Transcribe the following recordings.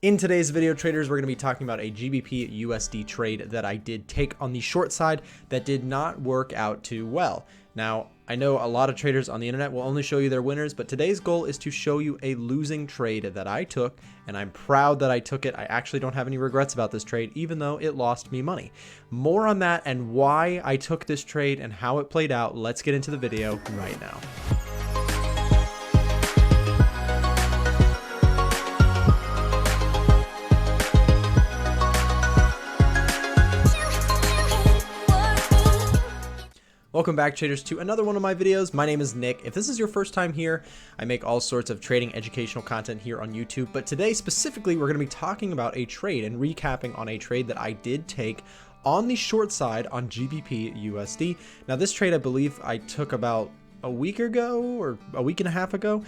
In today's video, traders, we're going to be talking about a GBP USD trade that I did take on the short side that did not work out too well. Now, I know a lot of traders on the internet will only show you their winners, but today's goal is to show you a losing trade that I took, and I'm proud that I took it. I actually don't have any regrets about this trade, even though it lost me money. More on that and why I took this trade and how it played out. Let's get into the video right now. Welcome back, traders, to another one of my videos. My name is Nick. If this is your first time here, I make all sorts of trading educational content here on YouTube, but today specifically we're going to be talking about a trade and recapping on a trade that I did take on the short side on GBP USD. Now this trade, I believe I took about a week ago or a week and a half ago.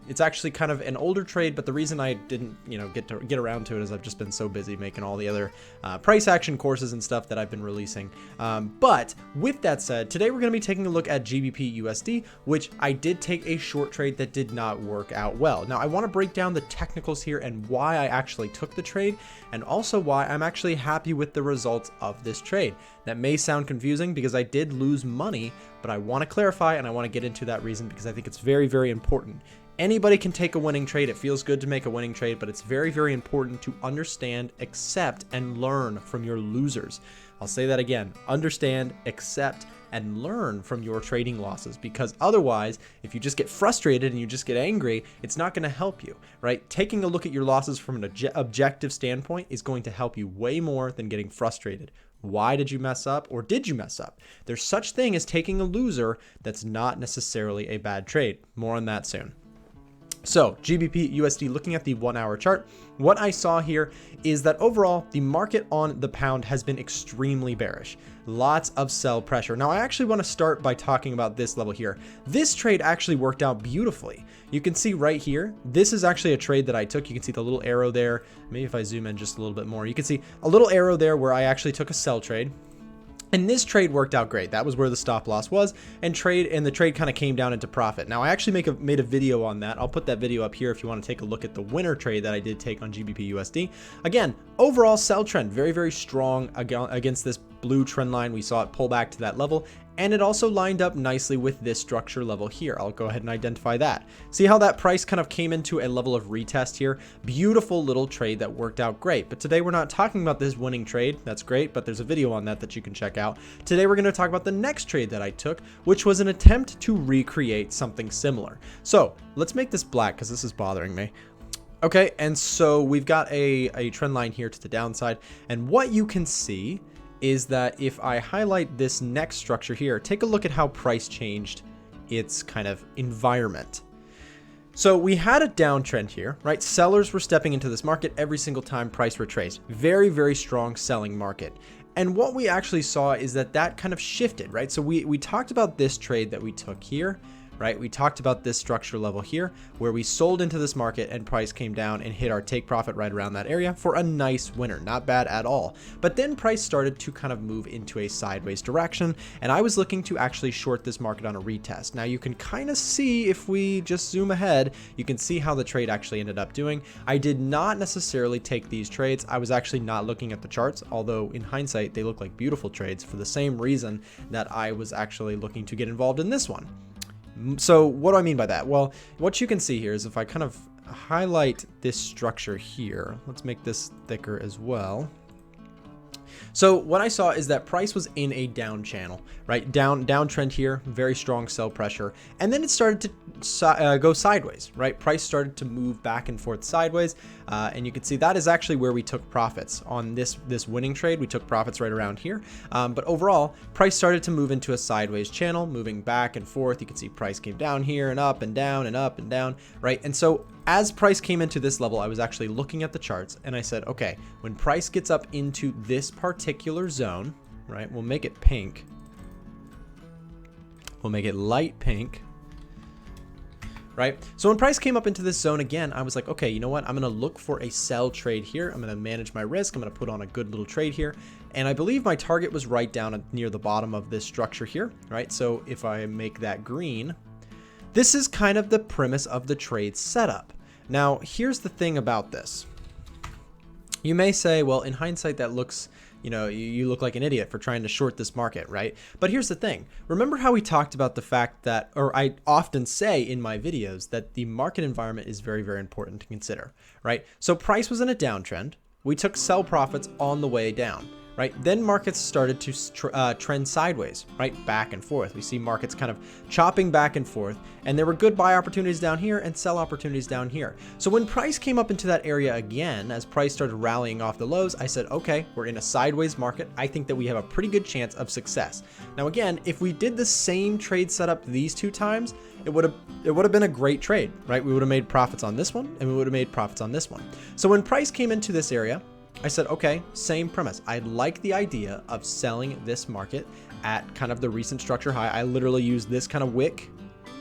It's actually kind of an older trade, but the reason I didn't, get around to it is I've just been so busy making all the other price action courses and stuff that I've been releasing. But with that said, today we're going to be taking a look at GBP USD, which I did take a short trade that did not work out well. Now I want to break down the technicals here and why I actually took the trade, and also why I'm actually happy with the results of this trade. That may sound confusing because I did lose money, but I want to clarify and I want to get into that reason because I think it's very, very important. Anybody can take a winning trade. It feels good to make a winning trade, but it's very, very important to understand, accept, and learn from your losers. I'll say that again. Understand, accept, and learn from your trading losses, because otherwise, if you just get frustrated and you just get angry, it's not going to help you, right? Taking a look at your losses from an objective standpoint is going to help you way more than getting frustrated. Why did you mess up, or did you mess up? There's such thing as taking a loser that's not necessarily a bad trade. More on that soon. So GBP USD, looking at the 1 hour chart, what I saw here is that overall the market on the pound has been extremely bearish. Lots of sell pressure. Now I actually want to start by talking about this level here. This trade actually worked out beautifully. You can see right here, this is actually a trade that I took. You can see the little arrow there. Maybe if I zoom in just a little bit more, you can see a little arrow there where I actually took a sell trade. And this trade worked out great. That was where the stop loss was, and the trade kind of came down into profit. Now I actually made a video on that. I'll put that video up here if you want to take a look at the winner trade that I did take on GBP USD. Again, overall sell trend, very, very strong against this blue trend line. We saw it pull back to that level, and it also lined up nicely with this structure level here. I'll go ahead and identify that. See how that price kind of came into a level of retest here? Beautiful little trade that worked out great. But today we're not talking about this winning trade. That's great, but there's a video on that you can check out. Today we're going to talk about the next trade that I took, which was an attempt to recreate something similar. So let's make this black because this is bothering me. Okay, and so we've got a trend line here to the downside, and what you can see is that if I highlight this next structure here, take a look at how price changed its kind of environment. So we had a downtrend here, right? Sellers were stepping into this market every single time price retraced. Very, very strong selling market. And what we actually saw is that kind of shifted, right? So we talked about this trade that we took here, right? We talked about this structure level here where we sold into this market and price came down and hit our take profit right around that area for a nice winner. Not bad at all. But then price started to kind of move into a sideways direction, and I was looking to actually short this market on a retest. Now you can kind of see, if we just zoom ahead, you can see how the trade actually ended up doing. I did not necessarily take these trades. I was actually not looking at the charts, although in hindsight they look like beautiful trades for the same reason that I was actually looking to get involved in this one. So what do I mean by that? Well, what you can see here is if I kind of highlight this structure here, let's make this thicker as well. So what I saw is that price was in a down channel, right? Downtrend here, very strong sell pressure. And then it started to go sideways, right? Price started to move back and forth sideways. And you can see that is actually where we took profits on this winning trade. We took profits right around here. But overall, price started to move into a sideways channel, moving back and forth. You can see price came down here and up and down and up and down, right? And so as price came into this level, I was actually looking at the charts and I said, okay, when price gets up into this particular zone, right, we'll make it pink. We'll make it light pink, right? So when price came up into this zone again, I was like, okay, you know what? I'm going to look for a sell trade here. I'm going to manage my risk. I'm going to put on a good little trade here. And I believe my target was right down near the bottom of this structure here, right? So if I make that green, this is kind of the premise of the trade setup. Now, here's the thing about this. You may say, well, in hindsight, that looks, you look like an idiot for trying to short this market, right? But here's the thing. Remember how we talked about the fact that, or I often say in my videos, that the market environment is very, very important to consider, right? So price was in a downtrend. We took sell profits on the way down, right? Then markets started to trend sideways, right? Back and forth. We see markets kind of chopping back and forth, and there were good buy opportunities down here and sell opportunities down here. So when price came up into that area again, as price started rallying off the lows, I said, okay, we're in a sideways market. I think that we have a pretty good chance of success. Now, again, if we did the same trade setup these two times, it would have been a great trade, right? We would have made profits on this one, and we would have made profits on this one. So when price came into this area, I said, okay, same premise. I like the idea of selling this market at kind of the recent structure high. I literally used this kind of wick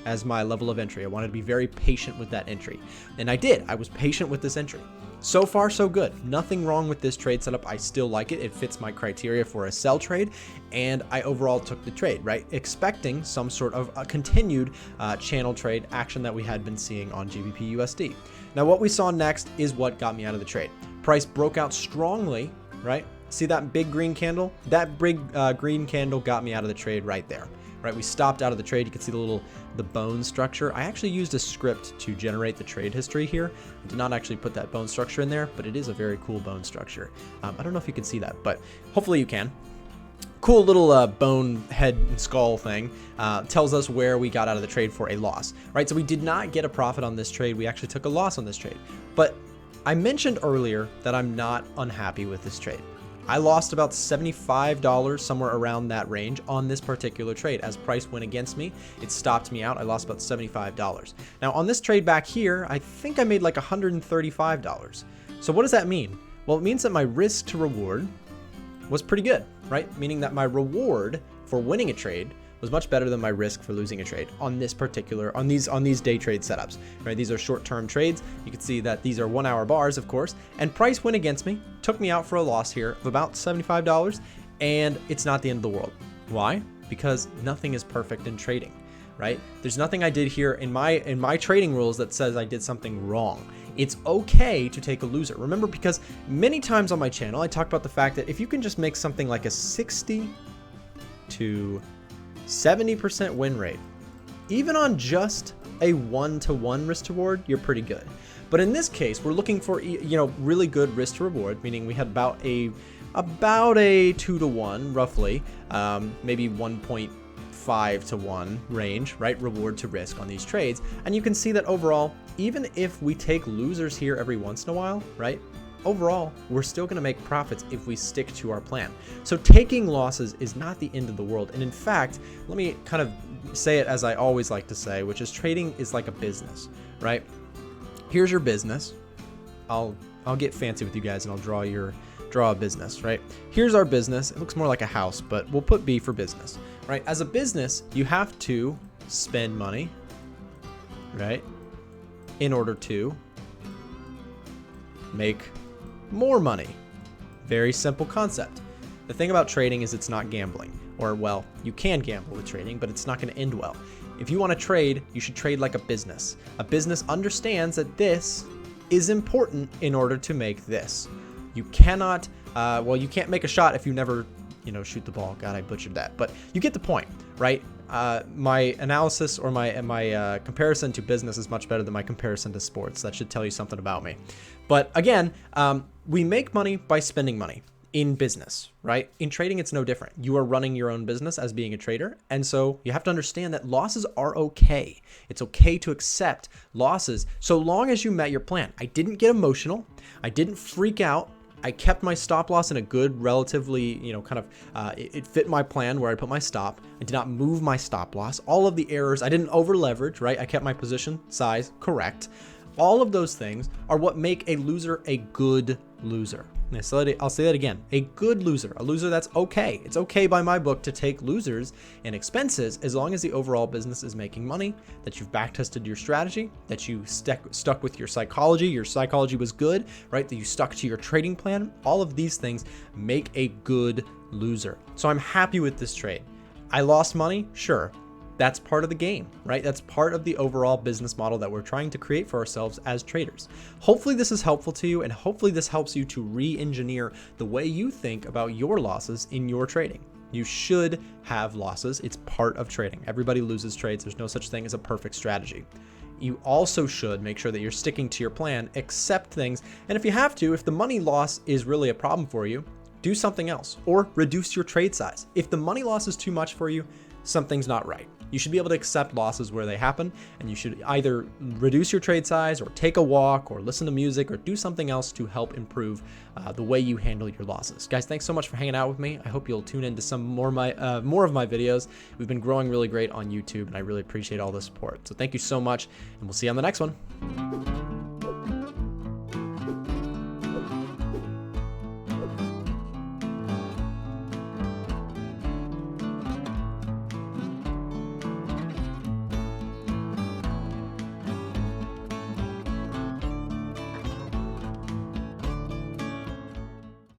as my level of entry. I wanted to be very patient with that entry. And I did. I was patient with this entry. So far, so good. Nothing wrong with this trade setup. I still like it. It fits my criteria for a sell trade. And I overall took the trade, right? Expecting some sort of a continued channel trade action that we had been seeing on GBP USD. Now, what we saw next is what got me out of the trade. Price broke out strongly, right? See that big green candle? That big green candle got me out of the trade right there, right? We stopped out of the trade. You can see the bone structure. I actually used a script to generate the trade history here. I did not actually put that bone structure in there, but it is a very cool bone structure. I don't know if you can see that, but hopefully you can. Cool little bone head and skull thing tells us where we got out of the trade for a loss, right? So we did not get a profit on this trade. We actually took a loss on this trade. But I mentioned earlier that I'm not unhappy with this trade. I lost about $75, somewhere around that range, on this particular trade. As price went against me, it stopped me out. I lost about $75. Now on this trade back here, I think I made like $135. So what does that mean? Well, it means that my risk to reward was pretty good, right? Meaning that my reward for winning a trade was much better than my risk for losing a trade on these day trade setups, right? These are short-term trades. You can see that these are 1 hour bars, of course, and price went against me, took me out for a loss here of about $75, and it's not the end of the world. Why? Because nothing is perfect in trading, right? There's nothing I did here in my trading rules that says I did something wrong. It's okay to take a loser. Remember, because many times on my channel, I talk about the fact that if you can just make something like a 60 to 70% win rate, even on just a 1-to-1 risk to reward, you're pretty good. But in this case, we're looking for, really good risk to reward, meaning we had about a 2-to-1 roughly, maybe 1.5 to 1 range, right? Reward to risk on these trades. And you can see that overall, even if we take losers here every once in a while, right? Overall, we're still going to make profits if we stick to our plan. So taking losses is not the end of the world. And in fact, let me kind of say it as I always like to say, which is trading is like a business, right? Here's your business. I'll get fancy with you guys and I'll draw a business, right? Here's our business. It looks more like a house, but we'll put B for business, right? As a business, you have to spend money, right? In order to make more money. Very simple concept. The thing about trading is it's not gambling, or well, you can gamble with trading, but it's not going to end well. If you want to trade, you should trade like a business. A business understands that this is important in order to make this. You cannot, you can't make a shot if you never, shoot the ball. God, I butchered that, but you get the point, right? My analysis or my comparison to business is much better than my comparison to sports. That should tell you something about me. But again, we make money by spending money in business, right? In trading, it's no different. You are running your own business as being a trader. And so you have to understand that losses are okay. It's okay to accept losses so long as you met your plan. I didn't get emotional. I didn't freak out. I kept my stop loss in a good, relatively, it fit my plan where I put my stop. I did not move my stop loss. All of the errors, I didn't over leverage, right? I kept my position size correct. All of those things are what make a loser a good loser. And I'll say that again, a good loser, a loser that's okay. It's okay by my book to take losers and expenses as long as the overall business is making money, that you've backtested your strategy, that you stuck with your psychology was good, right? That you stuck to your trading plan. All of these things make a good loser. So I'm happy with this trade. I lost money, sure. That's part of the game, right? That's part of the overall business model that we're trying to create for ourselves as traders. Hopefully this is helpful to you, and hopefully this helps you to re-engineer the way you think about your losses in your trading. You should have losses. It's part of trading. Everybody loses trades. There's no such thing as a perfect strategy. You also should make sure that you're sticking to your plan, accept things, and if you have to, if the money loss is really a problem for you, do something else or reduce your trade size. If the money loss is too much for you, something's not right. You should be able to accept losses where they happen, and you should either reduce your trade size or take a walk or listen to music or do something else to help improve the way you handle your losses. Guys, thanks so much for hanging out with me. I hope you'll tune into some more of my videos. We've been growing really great on YouTube, and I really appreciate all the support. So thank you so much, and we'll see you on the next one.